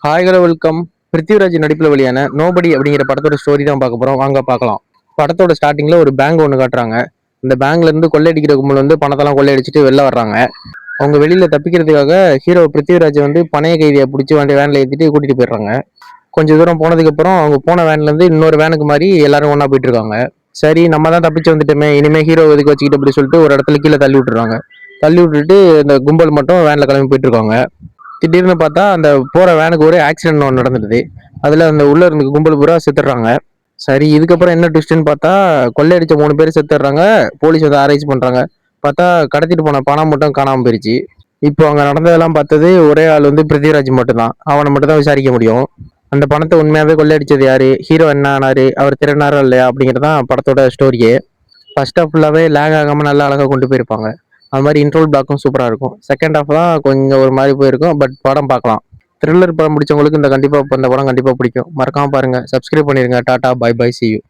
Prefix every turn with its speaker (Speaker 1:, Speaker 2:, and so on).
Speaker 1: Hi hello welcome. Prithviraj நடிப்பில் வெளியான nobody அப்படிங்கிற படத்தோட ஸ்டோரி தான் பார்க்க போறோம். வாங்க பார்க்கலாம். படத்தோட ஸ்டார்டிங்ல ஒரு பேங்க் ஒன்று காட்டுறாங்க. இந்த பேங்க்ல இருந்து கொள்ளையடிக்கிற கும்பல் வந்து பணத்தெல்லாம் கொள்ளையடிச்சிட்டு வெளில வர்றாங்க. அவங்க வெளியில தப்பிக்கிறதுக்காக ஹீரோ பிருத்திவிராஜ் வந்து பணைய கைதியை பிடிச்சி வேன்ல ஏற்றிட்டு கூட்டிட்டு போயிடுறாங்க. கொஞ்சம் தூரம் போனதுக்கு அப்புறம் அவங்க போன வேன்ல இருந்து இன்னொரு வேனுக்கு மாதிரி எல்லாரும் ஒண்ணா போயிட்டு இருக்காங்க. சரி, நம்ம தான் தப்பிச்சு வந்துட்டோமே, இனிமே ஹீரோ இதுக்கு வச்சுக்கிட்டு அப்படி சொல்லிட்டு ஒரு இடத்துல கீழே தள்ளி விட்டுறாங்க. தள்ளி விட்டுட்டு இந்த கும்பல் மட்டும் வேன்ல கிளம்பி போயிட்டு இருக்காங்க. திடீர்னு பார்த்தா அந்த போற வேனுக்கு ஒரு ஆக்சிடென்ட் ஒன்று நடந்துடுது. அதுல அந்த உள்ள இருந்த கும்பல் பூரா செத்துடுறாங்க. சரி, இதுக்கப்புறம் என்ன ட்விஸ்ட்னு பார்த்தா கொள்ளையடிச்ச 3 பேர் செத்துடுறாங்க. போலீஸ் வந்து ஆராய்ச்சி பண்றாங்க. பார்த்தா கடத்திட்டு போன பணம் மட்டும் காணாம போயிருச்சு. இப்போ அங்க நடந்ததெல்லாம் பார்த்தது ஒரே ஆள் வந்து பிருத்திவிராஜ் மட்டும் தான். அவனை மட்டும் தான் விசாரிக்க முடியும். அந்த பணத்தை உண்மையாவே கொள்ளையடிச்சது யாரு, ஹீரோ என்ன ஆனாரு, அவர் திருநாரா இல்லையா அப்படிங்கிறதான் படத்தோட ஸ்டோரியே. ஃபர்ஸ்ட் ஹாஃப் ஃபுல்லாவே லேக் ஆகாம நல்லா அழகா கொண்டு போயிருப்பாங்க. அது மாதிரி இன்ட்ரோல் பிளாக்கும் சூப்பரா இருக்கும். செகண்ட் ஹாஃப் தான் கொஞ்சம் ஒரு மாதிரி போயிருக்கும். பட் படம் பார்க்கலாம். த்ரில்லர் படம் பிடிச்சவங்களுக்கு இந்த படம் கண்டிப்பா பிடிக்கும். மறக்காம பாருங்க. சப்ஸ்கிரைப் பண்ணிருங்க. Tata bye bye, see you.